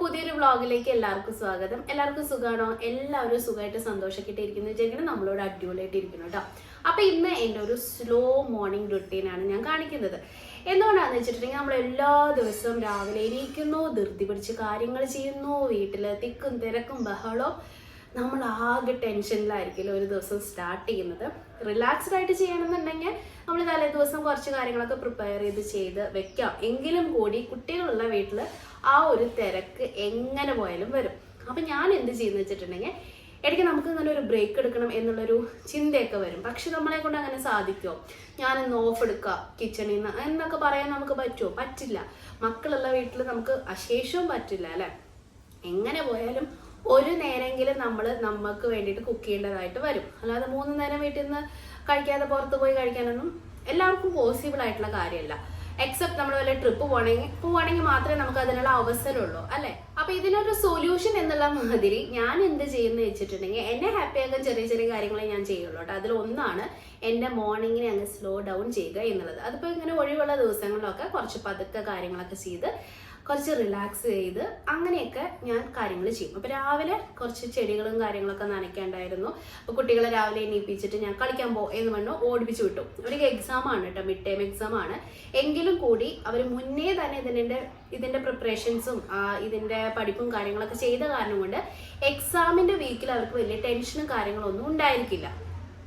പുതിയൊരു വ്ളോഗിലേക്ക് എല്ലാവർക്കും സ്വാഗതം. എല്ലാവർക്കും സുഖമാണോ? എല്ലാവരും സുഖമായിട്ട് സന്തോഷമായിട്ട് ഇരിക്കുന്നു വിചാരിക്കണം. നമ്മളോട് അടിപൊളിയായിട്ട് ഇരിക്കുന്നു കേട്ടോ. അപ്പൊ ഇന്ന് എൻ്റെ ഒരു സ്ലോ മോർണിംഗ് റുട്ടീനാണ് ഞാൻ കാണിക്കുന്നത്. എന്തുകൊണ്ടാണെന്ന് വെച്ചിട്ടുണ്ടെങ്കിൽ നമ്മൾ എല്ലാ ദിവസവും രാവിലെ എണീക്കുന്നു, ധൃതി പിടിച്ച് കാര്യങ്ങൾ ചെയ്യുന്നു, വീട്ടിൽ തിക്കും തിരക്കും ബഹളവും, നമ്മൾ ആകെ ടെൻഷനിലായിരിക്കില്ല ഒരു ദിവസം സ്റ്റാർട്ട് ചെയ്യുന്നത്. റിലാക്സ്ഡ് ആയിട്ട് ചെയ്യണമെന്നുണ്ടെങ്കിൽ നമ്മൾ തലേ ദിവസം കുറച്ച് കാര്യങ്ങളൊക്കെ പ്രിപ്പയർ ചെയ്ത് വെക്കാം. എങ്കിലും കൂടി കുട്ടികളുള്ള വീട്ടിൽ ആ ഒരു തിരക്ക് എങ്ങനെ പോയാലും വരും. അപ്പം ഞാൻ എന്ത് ചെയ്യുന്നത് വെച്ചിട്ടുണ്ടെങ്കിൽ ഇടയ്ക്ക് നമുക്ക് ഇങ്ങനെ ഒരു ബ്രേക്ക് എടുക്കണം എന്നുള്ളൊരു ചിന്തയൊക്കെ വരും. പക്ഷെ നമ്മളെ കൊണ്ട് അങ്ങനെ സാധിക്കുമോ? ഞാനിന്ന് ഓഫ് എടുക്കുക കിച്ചണിൽ നിന്ന് എന്നൊക്കെ പറയാൻ നമുക്ക് പറ്റുമോ? പറ്റില്ല. മക്കളുള്ള വീട്ടിൽ നമുക്ക് അശേഷവും പറ്റില്ല അല്ലേ? എങ്ങനെ പോയാലും ഒരു നേരമെങ്കിലും നമുക്ക് വേണ്ടിയിട്ട് കുക്ക് ചെയ്യേണ്ടതായിട്ട് വരും. അല്ലാതെ 3 നേരം വീട്ടിൽ നിന്ന് കഴിക്കാതെ പുറത്ത് പോയി കഴിക്കാനൊന്നും എല്ലാവർക്കും പോസിബിൾ ആയിട്ടുള്ള കാര്യമല്ല. എക്സെപ്റ്റ് നമ്മൾ വല്ല ട്രിപ്പ് പോവാണെങ്കിൽ മാത്രമേ നമുക്ക് അതിനുള്ള അവസരമുള്ളൂ അല്ലേ? അപ്പൊ ഇതിനൊരു സൊല്യൂഷൻ എന്നുള്ള മാതിരി ഞാൻ എന്ത് ചെയ്യുന്ന വെച്ചിട്ടുണ്ടെങ്കിൽ എന്നെ ഹാപ്പി ആക്കാൻ ചെറിയ ചെറിയ കാര്യങ്ങളെ ഞാൻ ചെയ്യുള്ളൂ കേട്ടോ. അതിലൊന്നാണ് എൻ്റെ മോർണിംഗിനെ അങ്ങ് സ്ലോ ഡൗൺ ചെയ്യുക എന്നുള്ളത്. അതിപ്പോൾ ഇങ്ങനെ ഒഴിവുള്ള ദിവസങ്ങളിലൊക്കെ കുറച്ച് പതുക്കെ കാര്യങ്ങളൊക്കെ ചെയ്ത് കുറച്ച് റിലാക്സ് ചെയ്ത് അങ്ങനെയൊക്കെ ഞാൻ കാര്യങ്ങൾ ചെയ്യും. അപ്പോൾ രാവിലെ കുറച്ച് ചെടികളും കാര്യങ്ങളൊക്കെ നനയ്ക്കാണ്ടായിരുന്നു. അപ്പോൾ കുട്ടികളെ രാവിലെ എണീപ്പിച്ചിട്ട് ഞാൻ കളിക്കാൻ എന്ന് പറഞ്ഞു ഓടിപ്പിച്ചു വിട്ടു. അവർക്ക് എക്സാം ആണ് കേട്ടോ, മിഡ് ടൈം എക്സാം ആണ്. എങ്കിലും കൂടി അവർ മുന്നേ തന്നെ ഇതിൻ്റെ പ്രിപ്പറേഷൻസും ഇതിൻ്റെ പഠിപ്പും കാര്യങ്ങളൊക്കെ ചെയ്ത കാരണം കൊണ്ട് എക്സാമിൻ്റെ വീക്കിൽ അവർക്ക് വലിയ ടെൻഷനും കാര്യങ്ങളൊന്നും ഉണ്ടായിരിക്കില്ല.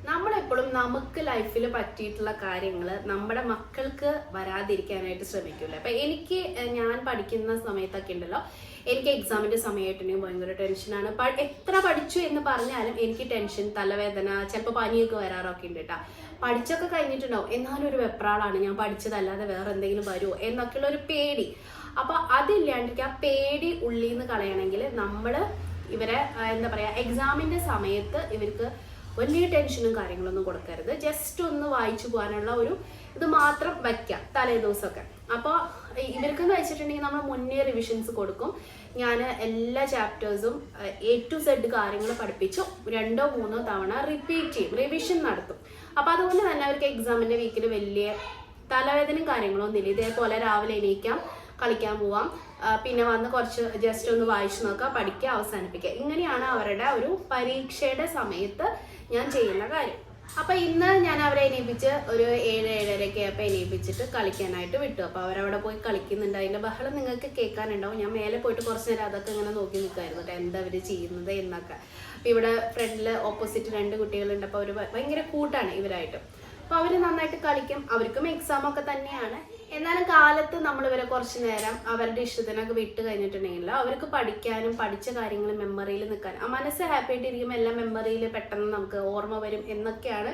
നമ്മളെപ്പോഴും നമുക്ക് ലൈഫിൽ പറ്റിയിട്ടുള്ള കാര്യങ്ങൾ നമ്മുടെ മക്കൾക്ക് വരാതിരിക്കാനായിട്ട് ശ്രമിക്കില്ല. അപ്പം ഞാൻ പഠിക്കുന്ന സമയത്തൊക്കെ ഉണ്ടല്ലോ, എനിക്ക് എക്സാമിൻ്റെ സമയമായിട്ടുണ്ടെങ്കിൽ ഭയങ്കര ടെൻഷനാണ്. എത്ര പഠിച്ചു എന്ന് പറഞ്ഞാലും എനിക്ക് ടെൻഷൻ, തലവേദന, ചിലപ്പോൾ പനിയൊക്കെ വരാറൊക്കെ ഉണ്ട് കേട്ടോ. പഠിച്ചൊക്കെ കഴിഞ്ഞിട്ടുണ്ടാവും, എന്നാലും ഒരു വെപ്രാളാണ്, ഞാൻ പഠിച്ചതല്ലാതെ വേറെ എന്തെങ്കിലും വരുമോ എന്നൊക്കെയുള്ള ഒരു പേടി. അപ്പോൾ അതില്ലാണ്ടിരിക്കുക. ആ പേടി ഉള്ളിൽ നിന്ന് കളയണമെങ്കിൽ നമ്മൾ ഇവരെ എന്താ പറയുക, എക്സാമിൻ്റെ സമയത്ത് ഇവർക്ക് വലിയ ടെൻഷനും കാര്യങ്ങളൊന്നും കൊടുക്കരുത്. ജസ്റ്റ് ഒന്ന് വായിച്ചു പോകാനുള്ള ഒരു ഇത് മാത്രം വയ്ക്കാം തലേ ദിവസമൊക്കെ. അപ്പോൾ ഇവർക്കെന്ന് വെച്ചിട്ടുണ്ടെങ്കിൽ നമ്മൾ മുന്നേ റിവിഷൻസ് കൊടുക്കും. ഞാൻ എല്ലാ ചാപ്റ്റേഴ്സും A to Z കാര്യങ്ങൾ പഠിപ്പിച്ചു 2 or 3 തവണ റിപ്പീറ്റ് ചെയ്യും, റിവിഷൻ നടത്തും. അപ്പോൾ അതുകൊണ്ട് തന്നെ അവർക്ക് എക്സാമിൻ്റെ വീക്കിൽ വലിയ തലവേദനയും കാര്യങ്ങളൊന്നും ഇല്ല. ഇതേപോലെ രാവിലെ എണീക്കാം, കളിക്കാൻ പോവാം, പിന്നെ വന്ന് കുറച്ച് ജസ്റ്റ് ഒന്ന് വായിച്ചു നോക്കുക, പഠിക്കുക, അവസാനിപ്പിക്കുക. ഇങ്ങനെയാണ് അവരുടെ ഒരു പരീക്ഷയുടെ സമയത്ത് ഞാൻ ചെയ്യുന്ന കാര്യം. അപ്പം ഇന്ന് ഞാൻ അവരെ എണീപ്പിച്ച് ഒരു 7-7:30 ആയപ്പോൾ എണീപ്പിച്ചിട്ട് കളിക്കാനായിട്ട് വിട്ടു. അപ്പോൾ അവരവിടെ പോയി കളിക്കുന്നുണ്ട്. അതിൻ്റെ ബഹളം നിങ്ങൾക്ക് കേൾക്കാനുണ്ടാവും. ഞാൻ മേലെ പോയിട്ട് കുറച്ച് നേരം അതൊക്കെ ഇങ്ങനെ നോക്കി നിൽക്കുമായിരുന്നു കേട്ടോ, എന്താ അവർ ചെയ്യുന്നത് എന്നൊക്കെ. അപ്പോൾ ഇവിടെ ഫ്രണ്ടിൽ ഓപ്പോസിറ്റ് 2 കുട്ടികളുണ്ട്. അപ്പോൾ അവർ ഭയങ്കര കൂട്ടാണ് ഇവരായിട്ട്. അപ്പോൾ അവർ നന്നായിട്ട് കളിക്കും. അവർക്കും എക്സാമൊക്കെ തന്നെയാണ്. എന്നാലും കാലത്ത് നമ്മൾ ഇവരെ കുറച്ച് നേരം അവരുടെ ഇഷ്ടത്തിനൊക്കെ വിട്ട് കഴിഞ്ഞിട്ടുണ്ടെങ്കിൽ അവർക്ക് പഠിക്കാനും പഠിച്ച കാര്യങ്ങൾ മെമ്മറിയിൽ നിൽക്കാനും ആ മനസ്സ് ഹാപ്പി ആയിട്ടിരിക്കുമ്പോൾ എല്ലാം മെമ്മറിയിൽ പെട്ടെന്ന് നമുക്ക് ഓർമ്മ വരും എന്നൊക്കെയാണ്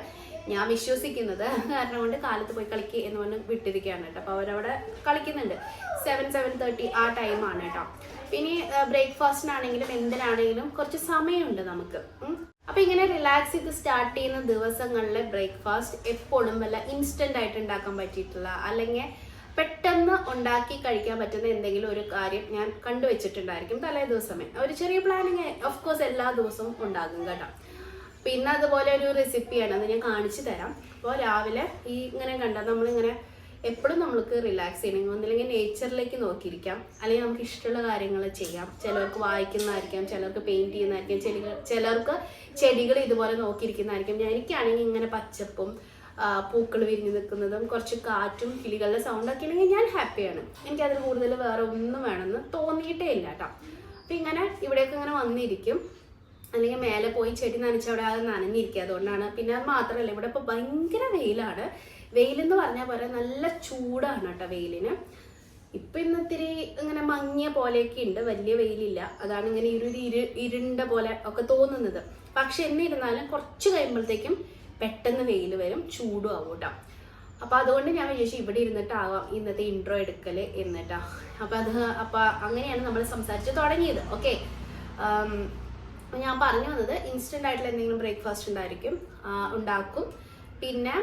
ഞാൻ വിശ്വസിക്കുന്നത്. കാരണം കൊണ്ട് കാലത്ത് പോയി കളിക്കുക എന്ന് പറഞ്ഞ് വിട്ടിരിക്കുകയാണ് കേട്ടോ. അപ്പോൾ അവരവിടെ കളിക്കുന്നുണ്ട്. 7-7:30 ആ ടൈമാണ് കേട്ടോ. പിന്നെ ബ്രേക്ക്ഫാസ്റ്റിനാണെങ്കിലും എന്തിനാണെങ്കിലും കുറച്ച് സമയമുണ്ട് നമുക്ക്. അപ്പോൾ ഇങ്ങനെ റിലാക്സ് ചെയ്ത് സ്റ്റാർട്ട് ചെയ്യുന്ന ദിവസങ്ങളിലെ ബ്രേക്ക്ഫാസ്റ്റ് എപ്പോഴും വല്ല ഇൻസ്റ്റൻ്റ് ആയിട്ട് ഉണ്ടാക്കാൻ പറ്റിയിട്ടുള്ള അല്ലെങ്കിൽ പെട്ടെന്ന് ഉണ്ടാക്കി കഴിക്കാൻ പറ്റുന്ന എന്തെങ്കിലും ഒരു കാര്യം ഞാൻ കണ്ടുവച്ചിട്ടുണ്ടായിരിക്കും തലേ ദിവസമേ. ഒരു ചെറിയ പ്ലാനിങ് ഓഫ് കോഴ്സ് എല്ലാ ദിവസവും ഉണ്ടാകും കേട്ടോ. പിന്നെ അതുപോലെ ഒരു റെസിപ്പിയാണ്, അത് ഞാൻ കാണിച്ചു തരാം. അപ്പോൾ രാവിലെ ഇങ്ങനെ നമ്മളിങ്ങനെ എപ്പോഴും നമുക്ക് റിലാക്സ് ചെയ്യണമെങ്കിൽ ഒന്നില്ലെങ്കിൽ നേച്ചറിലേക്ക് നോക്കിയിരിക്കാം, അല്ലെങ്കിൽ നമുക്ക് ഇഷ്ടമുള്ള കാര്യങ്ങൾ ചെയ്യാം. ചിലർക്ക് വായിക്കുന്നതായിരിക്കാം, ചിലർക്ക് പെയിൻറ്റ് ചെയ്യുന്നതായിരിക്കും, ചിലർക്ക് ചെടികൾ ഇതുപോലെ നോക്കിയിരിക്കുന്നതായിരിക്കും. എനിക്കാണെങ്കിൽ ഇങ്ങനെ പച്ചപ്പും പൂക്കൾ വിരിഞ്ഞ് നിൽക്കുന്നതും കുറച്ച് കാറ്റും കിളികളുടെ സൗണ്ടൊക്കെ ആണെങ്കിൽ ഞാൻ ഹാപ്പിയാണ്. എനിക്കതിൽ കൂടുതൽ വേറെ ഒന്നും വേണമെന്ന് തോന്നിയിട്ടേ ഇല്ല കേട്ടോ. അപ്പം ഇങ്ങനെ ഇവിടെയൊക്കെ ഇങ്ങനെ വന്നിരിക്കും, അല്ലെങ്കിൽ മേലെ പോയി ചെടി നനച്ച് അവിടെ അത് നനഞ്ഞിരിക്കുക. അതുകൊണ്ടാണ്. പിന്നെ അത് മാത്രമല്ല, ഇവിടെ ഇപ്പോൾ ഭയങ്കര വെയിലാണ്. വെയിലെന്ന് പറഞ്ഞാൽ പോലെ നല്ല ചൂടാണ് കേട്ടോ വെയിലിന്. ഇപ്പം ഇന്നിത്തിരി ഇങ്ങനെ മങ്ങിയ പോലെയൊക്കെ ഉണ്ട്, വലിയ വെയിലില്ല. അതാണ് ഇങ്ങനെ ഇരുണ്ട പോലെ ഒക്കെ തോന്നുന്നത്. പക്ഷെ എന്നിരുന്നാലും കുറച്ച് കഴിയുമ്പോഴത്തേക്കും പെട്ടെന്ന് വെയിൽ വരും, ചൂടും ആവും കേട്ടോ. അപ്പോൾ അതുകൊണ്ട് ഞാൻ വിചാരിച്ചു ഇവിടെ ഇരുന്നിട്ടാവാം ഇന്നത്തെ ഇൻട്രോ എടുക്കൽ എന്നിട്ടാ. അപ്പോൾ അങ്ങനെയാണ് നമ്മൾ സംസാരിച്ച് തുടങ്ങിയത്. ഓക്കെ, ഞാൻ പറഞ്ഞു വന്നത് ഇൻസ്റ്റൻ്റ് ആയിട്ടുള്ള എന്തെങ്കിലും ബ്രേക്ക്ഫാസ്റ്റ് ഉണ്ടാക്കും. പിന്നെ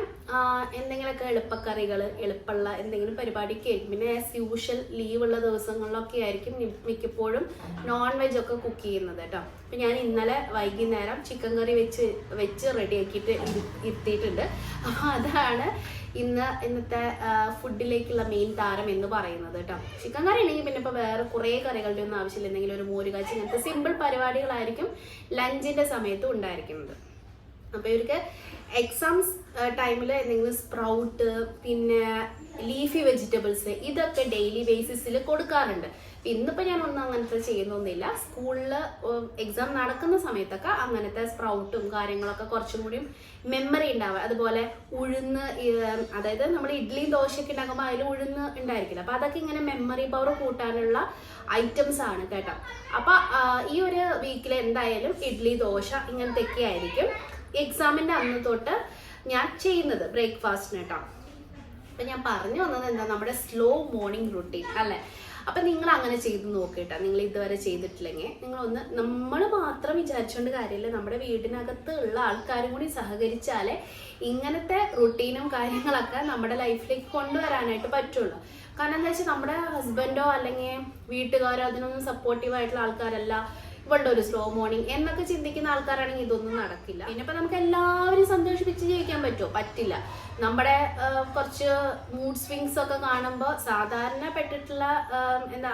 എന്തെങ്കിലുമൊക്കെ എളുപ്പക്കറികൾ, എളുപ്പമുള്ള എന്തെങ്കിലും പരിപാടിയൊക്കെ ആയിരിക്കും. പിന്നെ ആസ് യൂഷ്വൽ ലീവുള്ള ദിവസങ്ങളിലൊക്കെ ആയിരിക്കും മിക്കപ്പോഴും നോൺ വെജ് ഒക്കെ കുക്ക് ചെയ്യുന്നത് കേട്ടോ. അപ്പം ഞാൻ ഇന്നലെ വൈകുന്നേരം ചിക്കൻ കറി വെച്ച് റെഡിയാക്കിയിട്ട് ഇരുത്തിയിട്ടുണ്ട്. അപ്പോൾ അതാണ് ഇന്നത്തെ ഫുഡിലേക്കുള്ള മെയിൻ താരം എന്ന് പറയുന്നത് കേട്ടോ. ചിക്കൻ കറി ഉണ്ടെങ്കിൽ പിന്നെ ഇപ്പോൾ വേറെ കുറേ കറികളുടെ ഒന്നും ആവശ്യമില്ല. എന്തെങ്കിലും ഒരു മോരുകാച്ചി, ഇങ്ങനത്തെ സിമ്പിൾ പരിപാടികളായിരിക്കും ലഞ്ചിൻ്റെ സമയത്തും ഉണ്ടായിരിക്കുന്നത്. അപ്പോൾ ഇവർക്ക് എക്സാംസ് ടൈമിൽ എന്തെങ്കിലും സ്പ്രൗട്ട്, പിന്നെ ലീഫി വെജിറ്റബിൾസ്, ഇതൊക്കെ ഡെയിലി ബേസിസിൽ കൊടുക്കാറുണ്ട്. ഇന്നിപ്പോൾ ഞാനൊന്നും അങ്ങനത്തെ ചെയ്യുന്നൊന്നുമില്ല. സ്കൂളിൽ എക്സാം നടക്കുന്ന സമയത്തൊക്കെ അങ്ങനത്തെ സ്പ്രൗട്ടും കാര്യങ്ങളൊക്കെ കുറച്ചും കൂടിയും മെമ്മറി ഉണ്ടാവുക. അതുപോലെ ഉഴുന്ന്, അതായത് നമ്മൾ ഇഡ്ഡലിയും ദോശയൊക്കെ ഉണ്ടാക്കുമ്പോൾ അതിൽ ഉഴുന്ന് ഉണ്ടായിരിക്കില്ല. അപ്പോൾ അതൊക്കെ ഇങ്ങനെ മെമ്മറി പവർ കൂട്ടാനുള്ള ഐറ്റംസ് ആണ് കേട്ടോ. അപ്പോൾ ഈ ഒരു വീക്കിൽ എന്തായാലും ഇഡ്ഡലി, ദോശ ഇങ്ങനത്തെയൊക്കെ ആയിരിക്കും എക്സാമിൻ്റെ അന്ന് തൊട്ട് ഞാൻ ചെയ്യുന്നത് ബ്രേക്ക്ഫാസ്റ്റിന് കേട്ടോ. അപ്പം ഞാൻ പറഞ്ഞു വന്നത് എന്താ, നമ്മുടെ സ്ലോ മോർണിംഗ് റുട്ടീൻ അല്ലേ. അപ്പം നിങ്ങൾ അങ്ങനെ ചെയ്ത് നോക്കിയിട്ടാ. നിങ്ങൾ ഇതുവരെ ചെയ്തിട്ടില്ലെങ്കിൽ നമ്മൾ മാത്രം വിചാരിച്ചുകൊണ്ട് കാര്യമില്ല, നമ്മുടെ വീടിനകത്ത് ഉള്ള ആൾക്കാരും കൂടി സഹകരിച്ചാലേ ഇങ്ങനത്തെ റുട്ടീനും കാര്യങ്ങളൊക്കെ നമ്മുടെ ലൈഫിലേക്ക് കൊണ്ടുവരാനായിട്ട് പറ്റുള്ളൂ. കാരണം എന്താ വെച്ചാൽ നമ്മുടെ ഹസ്ബൻഡോ അല്ലെങ്കിൽ വീട്ടുകാരോ അതിനൊന്നും സപ്പോർട്ടീവായിട്ടുള്ള ആൾക്കാരല്ല. ഇവളുടെ ഒരു സ്ലോ മോർണിംഗ് എന്നൊക്കെ ചിന്തിക്കുന്ന ആൾക്കാരാണെങ്കിൽ ഇതൊന്നും നടക്കില്ല. പിന്നെ ഇപ്പം നമുക്ക് എല്ലാവരും സന്തോഷിപ്പിച്ച് ജീവിക്കാൻ പറ്റുമോ? പറ്റില്ല. നമ്മുടെ കുറച്ച് മൂഡ് സ്വിങ്സ് ഒക്കെ കാണുമ്പോൾ സാധാരണപ്പെട്ടിട്ടുള്ള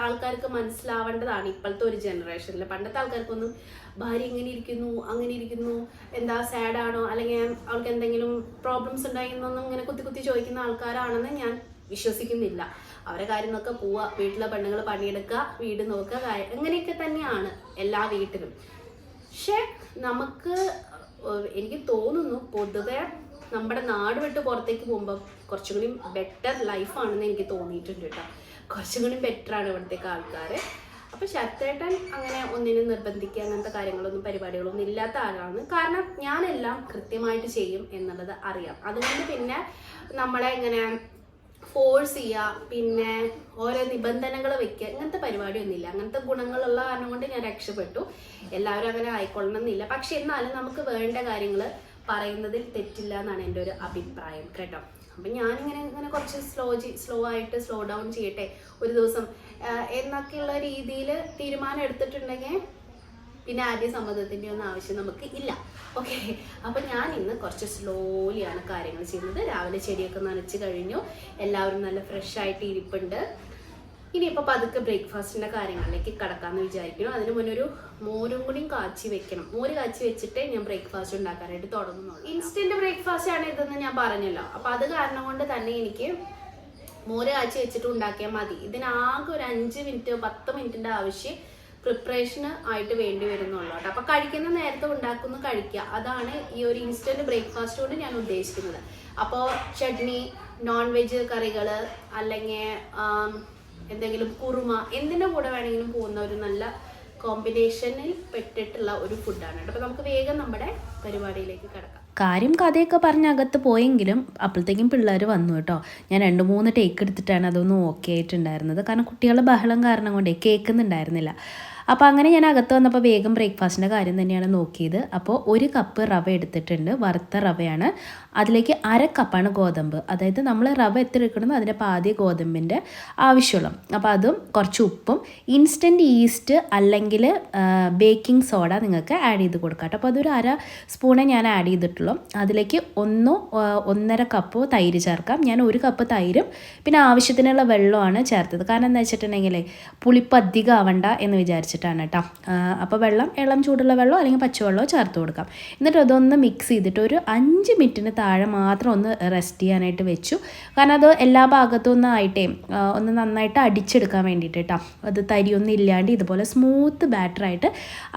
ആൾക്കാർക്ക് മനസ്സിലാവേണ്ടതാണ് ഇപ്പോഴത്തെ ഒരു ജനറേഷനിൽ. പണ്ടത്തെ ആൾക്കാർക്കൊന്നും ഭാര്യ ഇങ്ങനെ ഇരിക്കുന്നു, അങ്ങനെ ഇരിക്കുന്നു, എന്താ സാഡാണോ അല്ലെങ്കിൽ അവൾക്ക് എന്തെങ്കിലും പ്രോബ്ലംസ് ഉണ്ടായിരുന്നൊന്നും ഇങ്ങനെ കുത്തി ചോദിക്കുന്ന ആൾക്കാരാണെന്ന് ഞാൻ വിശ്വസിക്കുന്നില്ല. അവരെ കാര്യം നോക്കുക, പോവുക, വീട്ടിലെ പെണ്ണുങ്ങൾ പണിയെടുക്കുക, വീട് നോക്കുക, അങ്ങനെയൊക്കെ തന്നെയാണ് എല്ലാ വീട്ടിലും. പക്ഷെ എനിക്ക് തോന്നുന്നു പൊതുവെ നമ്മുടെ നാട് വിട്ട് പുറത്തേക്ക് പോകുമ്പോൾ കുറച്ചും കൂടി ബെറ്റർ ലൈഫാണെന്ന് എനിക്ക് തോന്നിയിട്ടുണ്ട് കേട്ടോ. കുറച്ചും കൂടി ബെറ്ററാണ് ഇവിടത്തേക്ക് ആൾക്കാർ. അപ്പോൾ ശരത്തേട്ടൻ അങ്ങനെ ഒന്നിനും നിർബന്ധിക്കുക അങ്ങനത്തെ കാര്യങ്ങളൊന്നും പരിപാടികളൊന്നും ഇല്ലാത്ത ആളാണ്. കാരണം ഞാനെല്ലാം കൃത്യമായിട്ട് ചെയ്യും എന്നുള്ളത് അറിയാം. അതുകൊണ്ട് പിന്നെ നമ്മളെ ഇങ്ങനെ ഫോഴ്സ് ചെയ്യുക, പിന്നെ ഓരോ നിബന്ധനകൾ വെക്കുക, ഇങ്ങനത്തെ പരിപാടിയൊന്നുമില്ല. അങ്ങനത്തെ ഗുണങ്ങളുള്ള കാരണം കൊണ്ട് ഞാൻ രക്ഷപ്പെട്ടു. എല്ലാവരും അങ്ങനെ ആയിക്കൊള്ളണം എന്നില്ല. പക്ഷെ എന്നാലും നമുക്ക് വേണ്ട കാര്യങ്ങൾ പറയുന്നതിൽ തെറ്റില്ല എന്നാണ് എൻ്റെ ഒരു അഭിപ്രായം കേട്ടോ. അപ്പം ഞാനിങ്ങനെ കുറച്ച് സ്ലോ ഡൗൺ ചെയ്യട്ടെ ഒരു ദിവസം എന്നൊക്കെയുള്ള രീതിയിൽ തീരുമാനം എടുത്തിട്ടുണ്ടെങ്കിൽ പിന്നെ ആദ്യ സമ്മതത്തിൻ്റെ ഒന്നും ആവശ്യം നമുക്ക് ഇല്ല. ഓക്കെ, അപ്പം ഞാൻ ഇന്ന് കുറച്ച് സ്ലോലിയാണ് കാര്യങ്ങൾ ചെയ്യുന്നത്. രാവിലെ ചെടിയൊക്കെ നനച്ച് കഴിഞ്ഞു, എല്ലാവരും നല്ല ഫ്രഷായിട്ട് ഇരിപ്പുണ്ട്. ഇനിയിപ്പോൾ പതുക്കെ ബ്രേക്ക്ഫാസ്റ്റിൻ്റെ കാര്യങ്ങളിലേക്ക് കടക്കാമെന്ന് വിചാരിക്കുന്നു. അതിന് മുന്നേ ഒരു മോരും കൂടിയും കാച്ചി വെക്കണം. മോര് കാച്ചി വെച്ചിട്ടേ ഞാൻ ബ്രേക്ക്ഫാസ്റ്റ് ഉണ്ടാക്കാനായിട്ട് തുടങ്ങുന്നുള്ളൂ. ഇൻസ്റ്റൻറ്റ് ബ്രേക്ക്ഫാസ്റ്റ് ആണ് ഇതെന്ന് ഞാൻ പറഞ്ഞല്ലോ. അപ്പോൾ അത് കാരണം കൊണ്ട് തന്നെ എനിക്ക് മോര് കാച്ചി വെച്ചിട്ട് ഉണ്ടാക്കിയാൽ മതി. ഇതിനാകെ ഒരു 5 മിനിറ്റ് 10 മിനിറ്റിൻ്റെ ആവശ്യം പ്രിപ്പറേഷന് ആയിട്ട് വേണ്ടി വരുന്നുള്ളൂ കേട്ടോ. അപ്പോൾ കഴിക്കുന്ന നേരത്തെ ഉണ്ടാക്കുന്നു, കഴിക്കുക. അതാണ് ഈ ഒരു ഇൻസ്റ്റൻറ്റ് ബ്രേക്ക്ഫാസ്റ്റ് കൊണ്ട് ഞാൻ ഉദ്ദേശിക്കുന്നത്. അപ്പോൾ ചട്നി, നോൺ വെജ് കറികൾ, അല്ലെങ്കിൽ എന്തെങ്കിലും കുറുമ, എന്തിൻ്റെ കൂടെ വേണമെങ്കിലും പോകുന്ന ഒരു നല്ല കോമ്പിനേഷനിൽ പെട്ടിട്ടുള്ള ഒരു ഫുഡാണ് കേട്ടോ. അപ്പോൾ നമുക്ക് വേഗം നമ്മുടെ പരിപാടിയിലേക്ക് കിടക്കാം. കാര്യം കഥയൊക്കെ പറഞ്ഞ് അകത്ത് പോയെങ്കിലും അപ്പോഴത്തേക്കും പിള്ളേർ വന്നു കേട്ടോ. ഞാൻ 2-3 ടേക്ക് എടുത്തിട്ടാണ് അതൊന്നും ഓക്കെ ആയിട്ടുണ്ടായിരുന്നത്. കാരണം കുട്ടികളുടെ ബഹളം കാരണം കൊണ്ടേ കേൾക്കുന്നുണ്ടായിരുന്നില്ല. അപ്പോൾ അങ്ങനെ ഞാൻ അകത്ത് വന്നപ്പോൾ വേഗം ബ്രേക്ക്ഫാസ്റ്റിൻ്റെ കാര്യം തന്നെയാണ് നോക്കിയത്. അപ്പോൾ 1 കപ്പ് റവ എടുത്തിട്ടുണ്ട്, വറുത്ത റവയാണ്. അതിലേക്ക് 1/2 കപ്പാണ് ഗോതമ്പ്. അതായത് നമ്മൾ റവ എത്ര എടുക്കണമെന്ന് അതിൻ്റെ പാതി ഗോതമ്പിൻ്റെ ആവശ്യമുള്ളൂ. അപ്പോൾ അതും കുറച്ച് ഉപ്പും ഇൻസ്റ്റൻറ്റ് ഈസ്റ്റ് അല്ലെങ്കിൽ ബേക്കിംഗ് സോഡ നിങ്ങൾക്ക് ആഡ് ചെയ്ത് കൊടുക്കാം കേട്ടോ. അപ്പോൾ അതൊരു 1/2 സ്പൂണേ ഞാൻ ആഡ് ചെയ്തിട്ടുള്ളൂ. അതിലേക്ക് 1-1.5 കപ്പ് തൈര് ചേർക്കാം. ഞാൻ 1 കപ്പ് തൈരും പിന്നെ ആവശ്യത്തിനുള്ള വെള്ളമാണ് ചേർത്തത്. കാരണം എന്താ വെച്ചിട്ടുണ്ടെങ്കിൽ പുളിപ്പ് അധികം ആവണ്ട എന്ന് വിചാരിച്ചിട്ടാണ് കേട്ടോ. അപ്പോൾ ഇളം ചൂടുള്ള വെള്ളമോ അല്ലെങ്കിൽ പച്ചവെള്ളമോ ചേർത്ത് കൊടുക്കാം. എന്നിട്ട് അതൊന്ന് മിക്സ് ചെയ്തിട്ട് ഒരു 5 മിനിറ്റിന് താഴെ മാത്രം ഒന്ന് റെസ്റ്റ് ചെയ്യാനായിട്ട് വെച്ചു. കാരണം അത് എല്ലാ ഭാഗത്തും ഒന്ന് നന്നായിട്ട് അടിച്ചെടുക്കാൻ വേണ്ടിയിട്ട് കേട്ടോ. അത് തരിയൊന്നും ഇല്ലാണ്ട് ഇതുപോലെ സ്മൂത്ത് ബാറ്ററായിട്ട്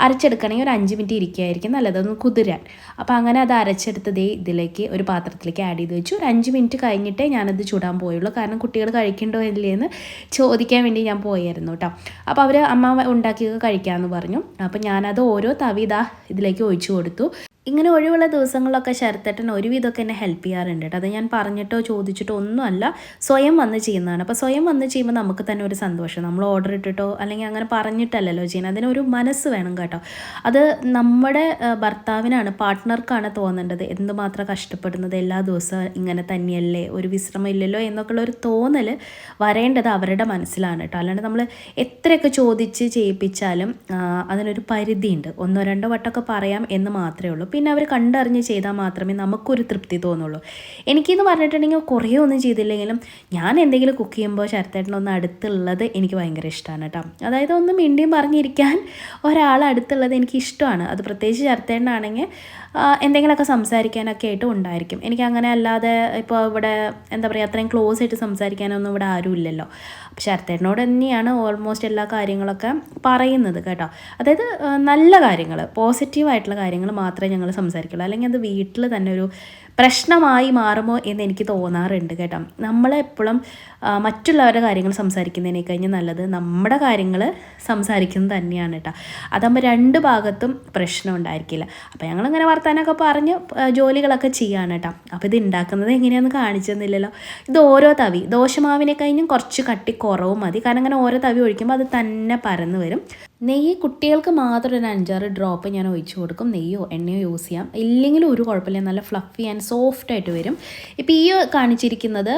അരച്ചെടുക്കണമെങ്കിൽ ഒരു 5 മിനിറ്റ് ഇരിക്കുകയായിരിക്കും നല്ലത്, ഒന്ന് കുതിരാൻ. അപ്പോൾ അങ്ങനെ അത് അരച്ചെടുത്തതേ ഇതിലേക്ക് ഒരു പാത്രത്തിലേക്ക് ആഡ് ചെയ്ത് വെച്ചു. ഒരു 5 മിനിറ്റ് കഴിഞ്ഞിട്ടേ ഞാനത് ചൂടാൻ പോയുള്ളൂ. കാരണം കുട്ടികൾ കഴിക്കണ്ടോ ഇല്ലേന്ന് ചോദിക്കാൻ വേണ്ടി ഞാൻ പോയായിരുന്നു കേട്ടോ. അപ്പോൾ അവർ അമ്മ ഉണ്ടാക്കി കഴിക്കാമെന്ന് പറഞ്ഞു. അപ്പോൾ ഞാനത് ഓരോ തവി ഇതിലേക്ക് ഒഴിച്ചു കൊടുത്തു. ഇങ്ങനെ ഒഴിവുള്ള ദിവസങ്ങളിലൊക്കെ ശരത്തേട്ടൻ ഒരുവിധമൊക്കെ എന്നെ ഹെൽപ്പ് ചെയ്യാറുണ്ട് കേട്ടോ. അത് ഞാൻ പറഞ്ഞിട്ടോ ചോദിച്ചിട്ടോ ഒന്നുമല്ല, സ്വയം വന്ന് ചെയ്യുന്നതാണ്. അപ്പോൾ സ്വയം വന്ന് ചെയ്യുമ്പോൾ നമുക്ക് തന്നെ ഒരു സന്തോഷം. നമ്മൾ ഓർഡർ ഇട്ടിട്ടോ അല്ലെങ്കിൽ അങ്ങനെ പറഞ്ഞിട്ടല്ലല്ലോ ചെയ്യുന്നത്. അതിനൊരു മനസ്സ് വേണം കേട്ടോ. അത് നമ്മുടെ ഭർത്താവിനാണ്, പാർട്ട്ണർക്കാണ് തോന്നേണ്ടത് എന്തുമാത്രം കഷ്ടപ്പെടുന്നത്, എല്ലാ ദിവസവും ഇങ്ങനെ തന്നെയല്ലേ, ഒരു വിശ്രമം ഇല്ലല്ലോ എന്നൊക്കെയുള്ള ഒരു തോന്നൽ വരേണ്ടത് അവരുടെ മനസ്സിലാണ് കേട്ടോ. അല്ലാണ്ട് നമ്മൾ എത്രയൊക്കെ ചോദിച്ച് ചെയ്യിപ്പിച്ചാലും അതിനൊരു പരിധിയുണ്ട്. 1-2 വട്ടമൊക്കെ പറയാം എന്ന് മാത്രമേ ഉള്ളൂ. പിന്നെ അവർ കണ്ടറിഞ്ഞ് ചെയ്താൽ മാത്രമേ നമുക്കൊരു തൃപ്തി തോന്നുള്ളൂ. എനിക്കെന്ന് പറഞ്ഞിട്ടുണ്ടെങ്കിൽ കുറേ ഒന്നും ചെയ്തില്ലെങ്കിലും ഞാൻ എന്തെങ്കിലും കുക്ക് ചെയ്യുമ്പോൾ ശരത്തേട്ടനൊന്ന് അടുത്തുള്ളത് എനിക്ക് ഭയങ്കര ഇഷ്ടമാണ് കേട്ടോ. അതായത് ഒന്ന് മിണ്ടിയും പറഞ്ഞിരിക്കാൻ ഒരാൾ അടുത്തുള്ളത് എനിക്ക് ഇഷ്ടമാണ്. അത് പ്രത്യേകിച്ച് ശരത്തേട്ടനാണെങ്കിൽ എന്തെങ്കിലുമൊക്കെ സംസാരിക്കാനൊക്കെ ആയിട്ട് ഉണ്ടായിരിക്കും. എനിക്ക് അങ്ങനെ അല്ലാതെ ഇപ്പോൾ ഇവിടെ എന്താ പറയുക അത്രയും ക്ലോസ് ആയിട്ട് സംസാരിക്കാനൊന്നും ഇവിടെ ആരും ഇല്ലല്ലോ. അപ്പോൾ ശരത്തേട്ടനോട് തന്നെയാണ് ഓൾമോസ്റ്റ് എല്ലാ കാര്യങ്ങളൊക്കെ പറയുന്നത് കേട്ടോ. അതായത് നല്ല കാര്യങ്ങൾ, പോസിറ്റീവായിട്ടുള്ള കാര്യങ്ങൾ മാത്രമേ ഞങ്ങൾ സംസാരിക്കുള്ളൂ. അല്ലെങ്കിൽ അത് വീട്ടിൽ തന്നെ ഒരു പ്രശ്നമായി മാറുമോ എന്ന് എനിക്ക് തോന്നാറുണ്ട് കേട്ടോ. നമ്മളെപ്പോഴും മറ്റുള്ളവരുടെ കാര്യങ്ങൾ സംസാരിക്കുന്നതിനെ കഴിഞ്ഞ് നല്ലത് നമ്മുടെ കാര്യങ്ങൾ സംസാരിക്കുന്നത് തന്നെയാണ് കേട്ടോ. അതാകുമ്പോൾ 2 ഭാഗത്തും പ്രശ്നം ഉണ്ടായിരിക്കില്ല. അപ്പോൾ ഞങ്ങളിങ്ങനെ വർത്താനമൊക്കെ പറഞ്ഞ് ജോലികളൊക്കെ ചെയ്യാണ് കേട്ടോ. അപ്പോൾ ഇത് ഉണ്ടാക്കുന്നത് എങ്ങനെയാണെന്ന് കാണിച്ചു തന്നില്ലല്ലോ. ഇത് ഓരോ തവി, ദോശമാവിനെ കഴിഞ്ഞും കുറച്ച് കട്ടി കുറവും മതി. കാരണം അങ്ങനെ ഓരോ തവി ഒഴിക്കുമ്പോൾ അത് തന്നെ പരന്ന് വരും. നെയ്യ് കുട്ടികൾക്ക് മാത്രം ഒരു 5-6 ഡ്രോപ്പ് ഞാൻ ഒഴിച്ചു കൊടുക്കും. നെയ്യോ എണ്ണയോ യൂസ് ചെയ്യാം. ഇല്ലെങ്കിലും ഒരു കുഴപ്പമില്ല, നല്ല ഫ്ലഫി ആൻഡ് സോഫ്റ്റായിട്ട് വരും. ഇപ്പോൾ ഈ കാണിച്ചിരിക്കുന്നത്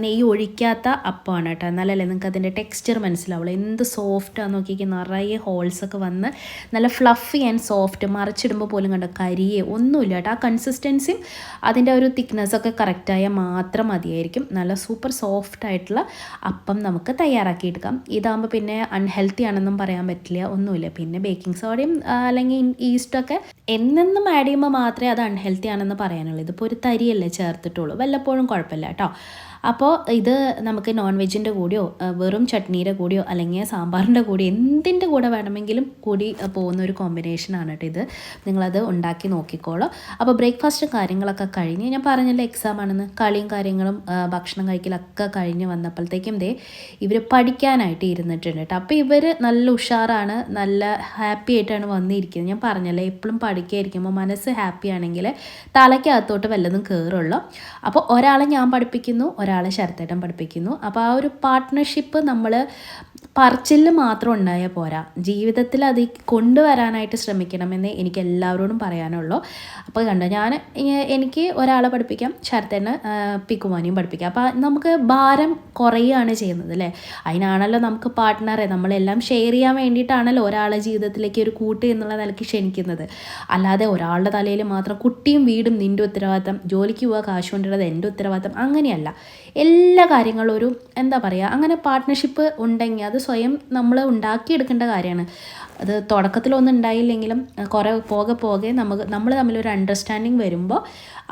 നെയ്യ് ഒഴിക്കാത്ത അപ്പമാണ് കേട്ടോ. എന്നാലല്ലേ നിങ്ങൾക്ക് അതിൻ്റെ ടെക്സ്ചർ മനസ്സിലാവുള്ളൂ. എന്ത് സോഫ്റ്റാന്ന് നോക്കിയിരിക്കും, നിറയെ ഹോൾസൊക്കെ വന്ന് നല്ല ഫ്ലഫി ആൻഡ് സോഫ്റ്റ്. മറിച്ചിടുമ്പോൾ പോലും കണ്ടോ കരിയെ ഒന്നുമില്ല കേട്ടോ. ആ കൺസിസ്റ്റൻസിയും അതിൻ്റെ ഒരു തിക്നെസ്സൊക്കെ കറക്റ്റായാൽ മാത്രം മതിയായിരിക്കും. നല്ല സൂപ്പർ സോഫ്റ്റ് ആയിട്ടുള്ള അപ്പം നമുക്ക് തയ്യാറാക്കിയെടുക്കാം. ഇതാകുമ്പോൾ പിന്നെ അൺഹെൽത്തി ആണെന്നും പറയാൻ പറ്റില്ല, ഒന്നുമില്ല. പിന്നെ ബേക്കിംഗ് സോഡയും അല്ലെങ്കിൽ ഈസ്റ്റൊക്കെ എന്നെന്നും ആഡ് ചെയ്യുമ്പോൾ മാത്രമേ അത് അൺഹെൽത്തി ആണെന്ന് പറയാനുള്ളൂ. ഇതിപ്പോൾ ഒരു തരിയല്ലേ ചേർത്തിട്ടുള്ളൂ, വല്ലപ്പോഴും കുഴപ്പമില്ല കേട്ടോ. അപ്പോൾ ഇത് നമുക്ക് നോൺ വെജിൻ്റെ കൂടെയോ വെറും ചട്നീയുടെ കൂടെയോ അല്ലെങ്കിൽ സാമ്പാറിൻ്റെ കൂടെ എന്തിൻ്റെ കൂടെ വേണമെങ്കിലും കൂടി പോകുന്ന ഒരു കോമ്പിനേഷനാണ് കേട്ടോ ഇത്. നിങ്ങളത് ഉണ്ടാക്കി നോക്കിക്കോളൂ. അപ്പോൾ ബ്രേക്ക്ഫാസ്റ്റ് കാര്യങ്ങളൊക്കെ കഴിഞ്ഞ്, ഞാൻ പറഞ്ഞല്ലോ എക്സാം ആണെന്ന്, കളിയും കാര്യങ്ങളും ഭക്ഷണം കഴിക്കലൊക്കെ കഴിഞ്ഞ് വന്നപ്പോഴത്തേക്കും ഇവർ പഠിക്കാനായിട്ട് ഇരുന്നിട്ടുണ്ട് കേട്ടോ. അപ്പോൾ ഇവർ നല്ല ഉഷാറാണ്, നല്ല ഹാപ്പി ആയിട്ടാണ് വന്നിരിക്കുന്നത്. ഞാൻ പറഞ്ഞല്ലോ എപ്പോഴും പഠിക്കാതിരിക്കുമ്പോൾ മനസ്സ് ഹാപ്പി ആണെങ്കിൽ തലയ്ക്കകത്തോട്ട് വല്ലതും കയറുള്ളൂ. അപ്പോൾ ഒരാളെ ഞാൻ പഠിപ്പിക്കുന്നു, ഒരാളെ ശരത്തേട്ടൻ പഠിപ്പിക്കുന്നു. അപ്പോൾ ആ ഒരു പാർട്ട്ണർഷിപ്പ് നമ്മൾ പറച്ചിൽ മാത്രം ഉണ്ടായാൽ പോരാ, ജീവിതത്തിൽ അത് കൊണ്ടുവരാനായിട്ട് ശ്രമിക്കണമെന്ന് എനിക്ക് എല്ലാവരോടും പറയാനുള്ളൂ. അപ്പോൾ കണ്ടോ, എനിക്ക് ഒരാളെ പഠിപ്പിക്കാം, ശരത്തേട്ടന് പിക്കുമാനിയും പഠിപ്പിക്കാം. അപ്പോൾ നമുക്ക് ഭാരം കുറയുകയാണ് ചെയ്യുന്നത് അല്ലേ. അതിനാണല്ലോ നമുക്ക് പാർട്ട്ണറെ, നമ്മളെല്ലാം ഷെയർ ചെയ്യാൻ വേണ്ടിയിട്ടാണല്ലോ ഒരാളെ ജീവിതത്തിലേക്ക് ഒരു കൂട്ട് എന്നുള്ള നിലയ്ക്ക് ക്ഷണിക്കുന്നത്. അല്ലാതെ ഒരാളുടെ തലയിൽ മാത്രം കുട്ടിയും വീടും നിൻ്റെ ഉത്തരവാദിത്തം, ജോലിക്ക് പോവുക കാശ് കൊണ്ടുവരുന്നത് എൻ്റെ ഉത്തരവാദിത്തം, അങ്ങനെയല്ല. എല്ലാ കാര്യങ്ങളും ഒരു എന്താ പറയുക, അങ്ങനെ പാർട്ട്ണർഷിപ്പ് ഉണ്ടെങ്കിൽ അത് സ്വയം നമ്മൾ ഉണ്ടാക്കിയെടുക്കേണ്ട കാര്യമാണ്. അത് തുടക്കത്തിലൊന്നും ഉണ്ടായില്ലെങ്കിലും കുറേ പോകെ നമ്മൾ തമ്മിലൊരു അണ്ടർസ്റ്റാൻഡിങ് വരുമ്പോൾ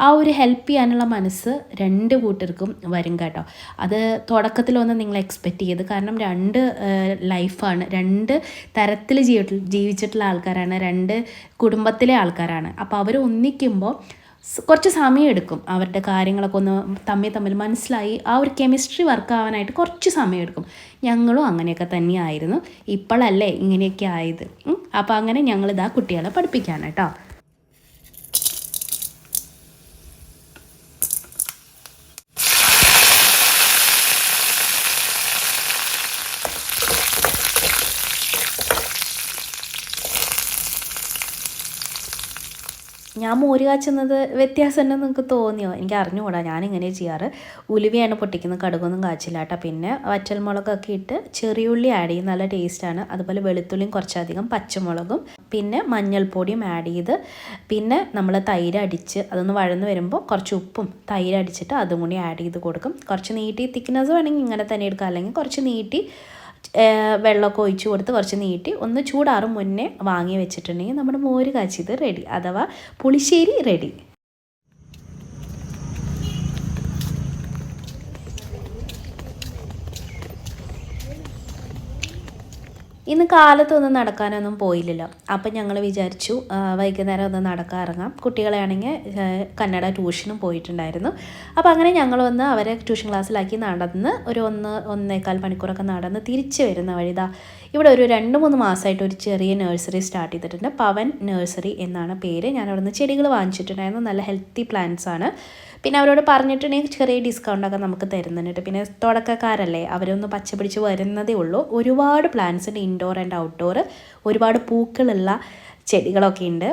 ആ ഒരു ഹെൽപ്പ് ചെയ്യാനുള്ള മനസ്സ് 2 കൂട്ടർക്കും വരും കേട്ടോ. അത് തുടക്കത്തിലൊന്നും നിങ്ങൾ എക്സ്പെക്റ്റ് ചെയ്ത്, കാരണം 2 ലൈഫാണ്, 2 തരത്തിൽ ജീവിച്ചിട്ടുള്ള ആൾക്കാരാണ്, 2 കുടുംബത്തിലെ ആൾക്കാരാണ്. അപ്പോൾ അവർ ഒന്നിക്കുമ്പോൾ കുറച്ച് സമയം എടുക്കും. അവരുടെ കാര്യങ്ങളൊക്കെ ഒന്ന് തമ്മിൽ മനസ്സിലായി ആ ഒരു കെമിസ്ട്രി വർക്ക് ആവാനായിട്ട് കുറച്ച് സമയം എടുക്കും. ഞങ്ങളും അങ്ങനെയൊക്കെ തന്നെയായിരുന്നു, ഇപ്പോഴല്ലേ ഇങ്ങനെയൊക്കെ ആയത്. അപ്പോൾ അങ്ങനെ ഞങ്ങളിതാ കുട്ടികളെ പഠിപ്പിക്കാണ് കേട്ടോ. ഞാൻ മോര് കാച്ചുന്നത് വ്യത്യാസമുണ്ടെന്ന് നിങ്ങൾക്ക് തോന്നിയോ? എനിക്ക് അറിഞ്ഞുകൂടാ, ഞാനിങ്ങനെ ചെയ്യാറ്. ഉലുവയാണ് പൊട്ടിക്കുന്നത്, കടുകൊന്നും കാച്ചില്ല കേട്ടോ. പിന്നെ വറ്റൽമുളകൊക്കെ ഇട്ട് ചെറിയുള്ളി ആഡ് ചെയ്യും, നല്ല ടേസ്റ്റാണ്. അതുപോലെ വെളുത്തുള്ളിയും കുറച്ചധികം, പച്ചമുളകും പിന്നെ മഞ്ഞൾപ്പൊടിയും ആഡ് ചെയ്ത്, പിന്നെ നമ്മൾ തൈര് അടിച്ച് അതൊന്ന് വഴന്ന് വരുമ്പോൾ കുറച്ച് ഉപ്പും തൈര് അടിച്ചിട്ട് അതും കൂടി ആഡ് ചെയ്ത് കൊടുക്കും. കുറച്ച് നീട്ടി, തിക്നെസ് വേണമെങ്കിൽ ഇങ്ങനെ തന്നെ എടുക്കാം, അല്ലെങ്കിൽ കുറച്ച് നീട്ടി വെള്ളമൊക്കെ ഒഴിച്ച് കൊടുത്ത് കുറച്ച് നീട്ടി ഒന്ന് ചൂടാറും മുന്നേ വാങ്ങി വെച്ചിട്ടുണ്ടെങ്കിൽ നമ്മുടെ മോര് കാച്ചിയത് റെഡി, അഥവാ പുളിശ്ശേരി റെഡി. ഇന്ന് കാലത്തൊന്നും നടക്കാനൊന്നും പോയില്ലല്ലോ. അപ്പം ഞങ്ങൾ വിചാരിച്ചു വൈകുന്നേരം ഒന്ന് നടക്കാൻ ഇറങ്ങാം. കുട്ടികളെയാണെങ്കിൽ കന്നഡ ട്യൂഷനും പോയിട്ടുണ്ടായിരുന്നു. അപ്പോൾ അങ്ങനെ ഞങ്ങൾ വന്ന് അവരെ ട്യൂഷൻ ക്ലാസ്സിലാക്കി നടന്ന് ഒരു 1-1.25 മണിക്കൂറൊക്കെ നടന്ന് തിരിച്ച് വരുന്ന വഴിതാ ഇവിടെ ഒരു 2-3 മാസമായിട്ട് ഒരു ചെറിയ നഴ്സറി സ്റ്റാർട്ട് ചെയ്തിട്ടുണ്ട്. പവൻ നഴ്സറി എന്നാണ് പേര്. ഞാൻ അവിടെ നിന്ന് ചെടികൾ വാങ്ങിച്ചിട്ടുണ്ടായിരുന്നു. നല്ല ഹെൽത്തി പ്ലാന്റ്സ് ആണ്. പിന്നെ അവരോട് പറഞ്ഞിട്ടുണ്ടെങ്കിൽ ചെറിയ ഡിസ്കൗണ്ടൊക്കെ നമുക്ക് തരുന്നുണ്ട്. പിന്നെ തുടക്കക്കാരല്ലേ, അവരൊന്ന് പച്ച പിടിച്ച് വരുന്നതേ ഉള്ളൂ. ഒരുപാട് പ്ലാന്റ്സ് ഉണ്ട്, ഇൻഡോർ ആൻഡ് ഔട്ട്ഡോർ. ഒരുപാട് പൂക്കളുള്ള ചെടികളൊക്കെ ഉണ്ട്.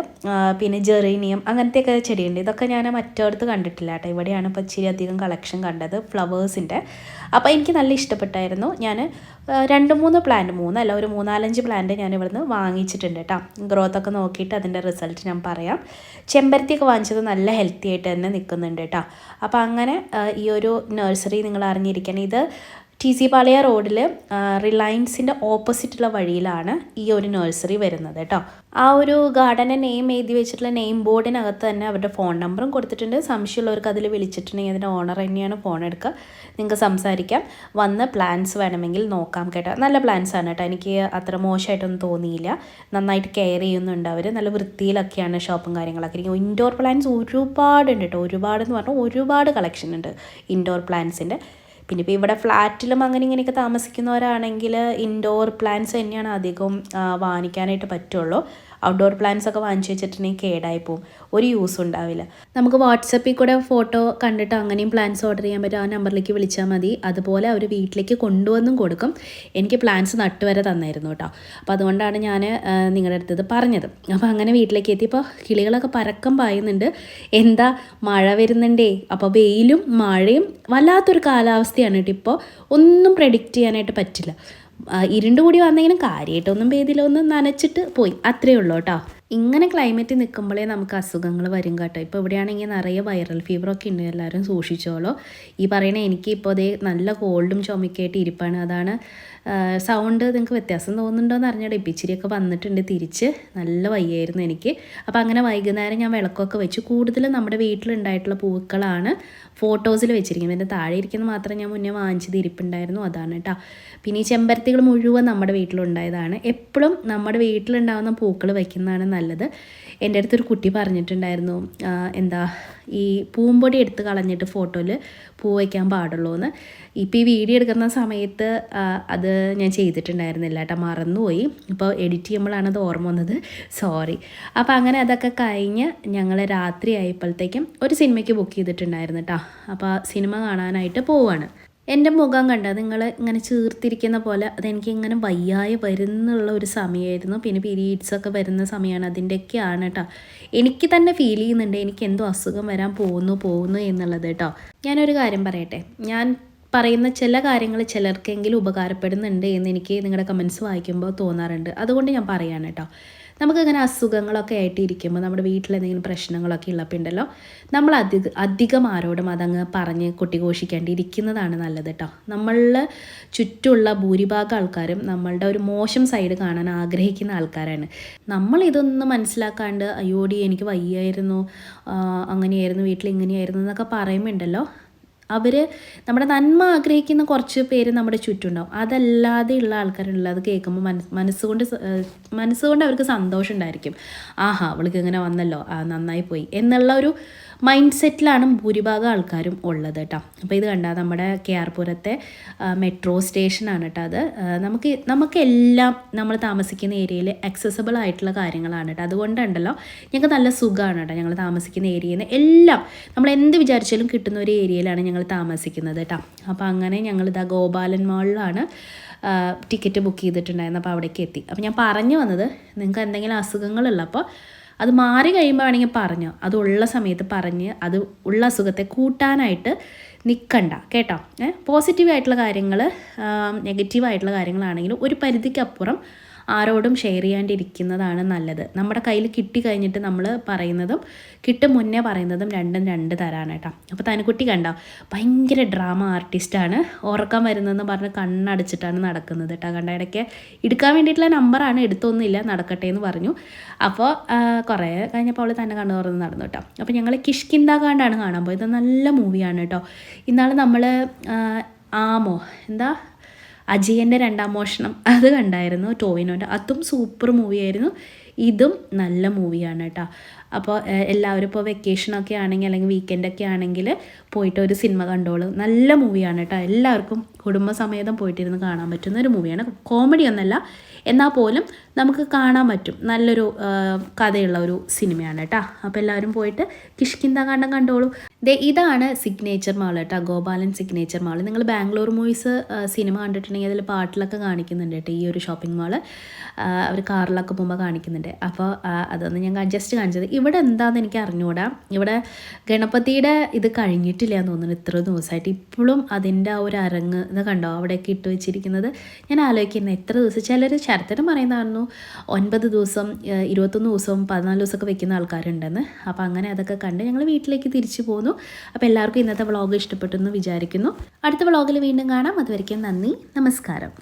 പിന്നെ ജെറീനിയം അങ്ങനത്തെയൊക്കെ ചെടിയുണ്ട്. ഇതൊക്കെ ഞാൻ മറ്റേടത്ത് കണ്ടിട്ടില്ല കേട്ടോ. ഇവിടെയാണ് ഇപ്പോൾ ഇച്ചിരി അധികം കളക്ഷൻ കണ്ടത് ഫ്ലവേഴ്സിൻ്റെ. അപ്പോൾ എനിക്ക് നല്ല ഇഷ്ടപ്പെട്ടായിരുന്നു. ഞാൻ 2-3 പ്ലാന്റ്, 3 അല്ല ഒരു 3-4-5 പ്ലാന്റ് ഞാൻ ഇവിടുന്ന് വാങ്ങിച്ചിട്ടുണ്ട് കേട്ടോ. ഗ്രോത്തൊക്കെ നോക്കിയിട്ട് അതിൻ്റെ റിസൾട്ട് ഞാൻ പറയാം. ചെമ്പരത്തിയൊക്കെ വാങ്ങിച്ചത് നല്ല ഹെൽത്തി ആയിട്ട് തന്നെ നിൽക്കുന്നുണ്ട് കേട്ടോ. അപ്പോൾ അങ്ങനെ ഈ ഒരു നഴ്സറി നിങ്ങൾ അറിഞ്ഞിരിക്കണം. ഇത് TC പാളയ റോഡിൽ റിലയൻസിൻ്റെ ഓപ്പോസിറ്റുള്ള വഴിയിലാണ് ഈ ഒരു നഴ്സറി വരുന്നത് കേട്ടോ. ആ ഒരു ഗാർഡൻ്റെ നെയിം എഴുതി വെച്ചിട്ടുള്ള നെയിം ബോർഡിനകത്ത് തന്നെ അവരുടെ ഫോൺ നമ്പറും കൊടുത്തിട്ടുണ്ട്. സംശയമുള്ളവർക്ക് അതിൽ വിളിച്ചിട്ടുണ്ടെങ്കിൽ അതിൻ്റെ ഓണർ തന്നെയാണ് ഫോൺ എടുക്കുക. നിങ്ങൾക്ക് സംസാരിക്കാം. വന്ന് പ്ലാന്റ്സ് വേണമെങ്കിൽ നോക്കാം കേട്ടോ. നല്ല പ്ലാന്റ്സ് ആണ് കേട്ടോ. എനിക്ക് അത്ര മോശമായിട്ടൊന്നും തോന്നിയില്ല. നന്നായിട്ട് കെയർ ചെയ്യുന്നുണ്ട് അവർ. നല്ല വൃത്തിയിലൊക്കെയാണ് ഷോപ്പും കാര്യങ്ങളൊക്കെ ഇരിക്കും. ഇൻഡോർ പ്ലാന്റ്സ് ഒരുപാടുണ്ട് കേട്ടോ. ഒരുപാടെന്ന് പറഞ്ഞാൽ ഒരുപാട് കളക്ഷൻ ഉണ്ട് ഇൻഡോർ പ്ലാന്റ്സിൻ്റെ. പിന്നെ ഇപ്പോൾ ഇവിടെ ഫ്ലാറ്റിലും അങ്ങനെ ഇങ്ങനെയൊക്കെ താമസിക്കുന്നവരാണെങ്കിൽ ഇൻഡോർ പ്ലാന്റ്സ് തന്നെയാണ് അധികം വാങ്ങിക്കാനായിട്ട് പറ്റുള്ളൂ. ഔട്ട്ഡോർ പ്ലാന്റ്സ് ഒക്കെ വാങ്ങിച്ചു വെച്ചിട്ടുണ്ടെങ്കിൽ കേടായി പോവും, ഒരു യൂസും ഉണ്ടാവില്ല. നമുക്ക് വാട്സപ്പിൽ കൂടെ ഫോട്ടോ കണ്ടിട്ട് അങ്ങനെയും പ്ലാന്റ്സ് ഓർഡർ ചെയ്യാൻ പറ്റും. ആ നമ്പറിലേക്ക് വിളിച്ചാൽ മതി. അതുപോലെ അവർ വീട്ടിലേക്ക് കൊണ്ടുവന്നും കൊടുക്കും. എനിക്ക് പ്ലാന്റ്സ് നട്ടുവരെ തന്നായിരുന്നു കേട്ടോ. അപ്പോൾ അതുകൊണ്ടാണ് ഞാൻ നിങ്ങളുടെ അടുത്തത് പറഞ്ഞത്. അപ്പോൾ അങ്ങനെ വീട്ടിലേക്ക് എത്തിയപ്പോൾ കിളികളൊക്കെ പരക്കം പായുന്നുണ്ട്. എന്താ മഴ വരുന്നുണ്ടേ. അപ്പോൾ വെയിലും മഴയും വല്ലാത്തൊരു കാലാവസ്ഥയാണ് കേട്ടോ. ഇപ്പോൾ ഒന്നും പ്രെഡിക്റ്റ് ചെയ്യാനായിട്ട് പറ്റില്ല. ഇരുണ്ട് കൂടി വന്നെങ്കിലും കാര്യമായിട്ടൊന്നും പെയ്തില്ല, ഒന്ന് നനച്ചിട്ട് പോയി, അത്രയേ ഉള്ളൂ കേട്ടോ. ഇങ്ങനെ ക്ലൈമറ്റ് നിൽക്കുമ്പോഴേ നമുക്ക് അസുഖങ്ങൾ വരും കേട്ടോ. ഇപ്പോൾ ഇവിടെയാണെങ്കിൽ നിറയെ വൈറൽ ഫീവറൊക്കെ ഉണ്ട്. എല്ലാവരും സൂക്ഷിച്ചോളൂ. ഈ പറയണ എനിക്ക് ഇപ്പോൾ അതേ നല്ല കോൾഡും ചുമക്കായിട്ട് ഇരിപ്പാണ്. അതാണ് സൗണ്ട് നിങ്ങൾക്ക് വ്യത്യാസം തോന്നുന്നുണ്ടോ എന്ന് അറിഞ്ഞാൽ ഇപ്പിച്ചിരിയൊക്കെ വന്നിട്ടുണ്ട് തിരിച്ച്. നല്ല വയ്യായിരുന്നു എനിക്ക്. അപ്പോൾ അങ്ങനെ വൈകുന്നേരം ഞാൻ വിളക്കൊക്കെ വെച്ചു. കൂടുതലും നമ്മുടെ വീട്ടിലുണ്ടായിട്ടുള്ള പൂക്കളാണ് ഫോട്ടോസിൽ വെച്ചിരിക്കുന്നത്. എൻ്റെ താഴെ ഇരിക്കുന്ന മാത്രം ഞാൻ മുന്നേ വാങ്ങിച്ചത് ഇരിപ്പുണ്ടായിരുന്നു, അതാണ് കേട്ടോ. പിന്നെ ഈ ചെമ്പരത്തികൾ മുഴുവൻ നമ്മുടെ വീട്ടിലുണ്ടായതാണ്. എപ്പോഴും നമ്മുടെ വീട്ടിലുണ്ടാകുന്ന പൂക്കൾ വയ്ക്കുന്നതാണ് നല്ലത്. എൻ്റെ അടുത്തൊരു കുട്ടി പറഞ്ഞിട്ടുണ്ടായിരുന്നു, എന്താ ഈ പൂമ്പൊടി എടുത്ത് കളഞ്ഞിട്ട് ഫോട്ടോയിൽ പൂ വയ്ക്കാൻ പാടുള്ളൂ എന്ന്. ഇപ്പോൾ ഈ വീഡിയോ എടുക്കുന്ന സമയത്ത് അത് ഞാൻ ചെയ്തിട്ടുണ്ടായിരുന്നില്ല കേട്ടോ, മറന്നുപോയി. ഇപ്പോൾ എഡിറ്റ് ചെയ്യുമ്പോഴാണ് അത് ഓർമ്മ വന്നത്, സോറി. അപ്പോൾ അങ്ങനെ അതൊക്കെ കഴിഞ്ഞ് ഞങ്ങൾ രാത്രി ആയപ്പോഴത്തേക്കും ഒരു സിനിമയ്ക്ക് ബുക്ക് ചെയ്തിട്ടുണ്ടായിരുന്നു കേട്ടോ. അപ്പോൾ സിനിമ കാണാനായിട്ട് പോവുകയാണ്. എൻ്റെ മുഖം കണ്ട നിങ്ങൾ ഇങ്ങനെ ചീർത്തിരിക്കുന്ന പോലെ അതെനിക്ക് ഇങ്ങനെ വയ്യായി വരുന്നുള്ള ഒരു സമയമായിരുന്നു. പിന്നെ പീരീഡ്സൊക്കെ വരുന്ന സമയമാണ്, അതിൻ്റെയൊക്കെയാണ് കേട്ടോ. എനിക്ക് തന്നെ ഫീൽ ചെയ്യുന്നുണ്ട് എനിക്ക് എന്തോ അസുഖം വരാൻ പോകുന്നു എന്നുള്ളത് കേട്ടോ. ഞാനൊരു കാര്യം പറയട്ടെ, ഞാൻ പറയുന്ന ചില കാര്യങ്ങൾ ചിലർക്കെങ്കിലും ഉപകാരപ്പെടുന്നുണ്ട് എന്ന് എനിക്ക് നിങ്ങളുടെ കമൻസ് വായിക്കുമ്പോൾ തോന്നാറുണ്ട്. അതുകൊണ്ട് ഞാൻ പറയാണ് കേട്ടോ. നമുക്കങ്ങനെ അസുഖങ്ങളൊക്കെ ആയിട്ട് ഇരിക്കുമ്പോൾ നമ്മുടെ വീട്ടിലെന്തെങ്കിലും പ്രശ്നങ്ങളൊക്കെ ഉള്ളപ്പോൾ ഉണ്ടല്ലോ, നമ്മൾ അധികം ആരോടും അതങ്ങ് പറഞ്ഞ് കൊട്ടിഘോഷിക്കേണ്ടിയിരിക്കുന്നതാണ് നല്ലത് കേട്ടോ. നമ്മളുടെ ചുറ്റുമുള്ള ഭൂരിഭാഗം ആൾക്കാരും നമ്മളുടെ ഒരു മോശം സൈഡ് കാണാൻ ആഗ്രഹിക്കുന്ന ആൾക്കാരാണ്. നമ്മളിതൊന്നും മനസ്സിലാക്കാണ്ട് അയ്യോടി എനിക്ക് വയ്യായിരുന്നു, അങ്ങനെയായിരുന്നു, വീട്ടിൽ ഇങ്ങനെയായിരുന്നു എന്നൊക്കെ പറയുമ്പോണ്ടല്ലോ, അവർ നമ്മുടെ നന്മ ആഗ്രഹിക്കുന്ന കുറച്ച് പേര് നമ്മുടെ ചുറ്റുണ്ടാവും. അതല്ലാതെയുള്ള ആൾക്കാരുണ്ടല്ലോ, അത് കേൾക്കുമ്പോൾ മനസ്സുകൊണ്ട് അവർക്ക് സന്തോഷം ഉണ്ടായിരിക്കും. ആഹാ അവൾക്ക് ഇങ്ങനെ വന്നല്ലോ, നന്നായി പോയി എന്നുള്ള ഒരു മൈൻഡ് സെറ്റിലാണ് ഭൂരിഭാഗം ആൾക്കാരും ഉള്ളത് കേട്ടോ. അപ്പോൾ ഇത് കണ്ടാൽ നമ്മുടെ KR പുരത്തെ മെട്രോ സ്റ്റേഷനാണ് കേട്ടോ. അത് നമുക്കെല്ലാം നമ്മൾ താമസിക്കുന്ന ഏരിയയിൽ അക്സസിബിൾ ആയിട്ടുള്ള കാര്യങ്ങളാണ് കേട്ടോ. അതുകൊണ്ടുണ്ടല്ലോ ഞങ്ങൾക്ക് നല്ല സുഖമാണ് കേട്ടോ. ഞങ്ങൾ താമസിക്കുന്ന ഏരിയയിൽ നിന്ന് എല്ലാം നമ്മൾ എന്ത് വിചാരിച്ചാലും കിട്ടുന്ന ഒരു ഏരിയയിലാണ് ഞങ്ങൾ താമസിക്കുന്നത് കേട്ടോ. അപ്പോൾ അങ്ങനെ ഞങ്ങളിതാ ഗോപാലൻ മാളിലാണ് ടിക്കറ്റ് ബുക്ക് ചെയ്തിട്ടുണ്ടായിരുന്നു. അപ്പോൾ അവിടേക്ക് എത്തി. അപ്പോൾ ഞാൻ പറഞ്ഞു വന്നത്, നിങ്ങൾക്ക് എന്തെങ്കിലും അസുഖങ്ങളുള്ളപ്പോൾ അത് മാറി കഴിയുമ്പോൾ വേണമെങ്കിൽ പറഞ്ഞോ, അതുള്ള സമയത്ത് പറഞ്ഞ് അത് ഉള്ള അസുഖത്തെ കൂട്ടാനായിട്ട് നിൽക്കണ്ട കേട്ടോ. പോസിറ്റീവായിട്ടുള്ള കാര്യങ്ങൾ, നെഗറ്റീവായിട്ടുള്ള കാര്യങ്ങളാണെങ്കിലും ഒരു പരിധിക്കപ്പുറം ആരോടും ഷെയർ ചെയ്യാണ്ടിരിക്കുന്നതാണ് നല്ലത്. നമ്മുടെ കയ്യിൽ കിട്ടി കഴിഞ്ഞിട്ട് നമ്മൾ പറയുന്നതും കിട്ടും മുന്നേ പറയുന്നതും രണ്ടും രണ്ട് തരാണ് കേട്ടോ. അപ്പോൾ തനുക്കുട്ടി കണ്ടോ, ഭയങ്കര ഡ്രാമ ആർട്ടിസ്റ്റാണ്. ഉറക്കം വരുന്നതെന്ന് പറഞ്ഞ് കണ്ണടച്ചിട്ടാണ് നടക്കുന്നത് കേട്ടോ. കണ്ട ഇടയ്ക്ക് എടുക്കാൻ വേണ്ടിയിട്ടുള്ള നമ്പറാണ്, എടുത്തൊന്നുമില്ല, നടക്കട്ടെ എന്ന് പറഞ്ഞു. അപ്പോൾ കുറേ കഴിഞ്ഞപ്പോൾ അവൾ തന്നെ കണ്ണു തുറന്ന് നടന്നു കേട്ടോ. അപ്പോൾ ഞങ്ങൾ കിഷ്കിന്ദാകാണ്ടാണ് കാണാൻ പോയത്. നല്ല മൂവിയാണ് കേട്ടോ. ഇന്നാൾ നമ്മൾ അജയൻ്റെ രണ്ടാം മോഷണം അത് കണ്ടായിരുന്നു ടോവിനോൻ്റെ, അതും സൂപ്പർ മൂവിയായിരുന്നു. ഇതും നല്ല മൂവിയാണ് കേട്ടോ. അപ്പോൾ എല്ലാവരും ഇപ്പോൾ വെക്കേഷനൊക്കെ ആണെങ്കിൽ അല്ലെങ്കിൽ വീക്കെൻഡൊക്കെ ആണെങ്കിൽ പോയിട്ട് ഒരു സിനിമ കണ്ടോളൂ. നല്ല മൂവിയാണ് കേട്ടോ. എല്ലാവർക്കും കുടുംബസമേതം പോയിട്ടിരുന്ന് കാണാൻ പറ്റുന്ന ഒരു മൂവിയാണ്. കോമഡി ഒന്നല്ല, എന്നാൽ പോലും നമുക്ക് കാണാൻ പറ്റും. നല്ലൊരു കഥയുള്ള ഒരു സിനിമയാണ് കേട്ടോ. അപ്പോൾ എല്ലാവരും പോയിട്ട് കിഷ്കിന്ധാകാന്ഡം കണ്ടോളൂ. ഇതാണ് സിഗ്നേച്ചർ മാൾ കേട്ടോ, ഗോപാലൻ സിഗ്നേച്ചർ മാൾ. നിങ്ങൾ ബാംഗ്ലൂർ മൂവീസ് സിനിമ കണ്ടിട്ടുണ്ടെങ്കിൽ അതിൽ പാട്ടിലൊക്കെ കാണിക്കുന്നുണ്ട് കേട്ടോ. ഈ ഒരു ഷോപ്പിംഗ് മാൾ അവർ കാറിലൊക്കെ പോകുമ്പോൾ കാണിക്കുന്നുണ്ട്. അപ്പോൾ അതൊന്ന് ഞാൻ ജസ്റ്റ് കാണിച്ചത്. ഇവിടെ എന്താണെന്ന് എനിക്ക് അറിഞ്ഞുകൂടാ. ഇവിടെ ഗണപതിയുടെ ഇത് കഴിഞ്ഞിട്ടില്ല എന്ന് തോന്നുന്നു ഇത്ര ദിവസമായിട്ട്. ഇപ്പോഴും അതിൻ്റെ ആ ഒരു അരങ്ങ് ഇത് കണ്ടോ അവിടെയൊക്കെ ഇട്ട് വെച്ചിരിക്കുന്നത്. ഞാൻ ആലോചിക്കുന്നത് എത്ര ദിവസം, ചിലർ ചരിത്രം പറയുന്നതായിരുന്നു 9 ദിവസം 21 ദിവസവും 14 ദിവസമൊക്കെ വെക്കുന്ന ആൾക്കാരുണ്ടെന്ന്. അപ്പോൾ അങ്ങനെ അതൊക്കെ കണ്ട് ഞങ്ങൾ വീട്ടിലേക്ക് തിരിച്ചു പോന്നു. അപ്പോൾ എല്ലാവർക്കും ഇന്നത്തെ വ്ളോഗ് ഇഷ്ടപ്പെട്ടു എന്ന് വിചാരിക്കുന്നു. അടുത്ത വ്ളോഗിൽ വീണ്ടും കാണാം. അതുവരെയ്ക്കും നന്ദി, നമസ്കാരം.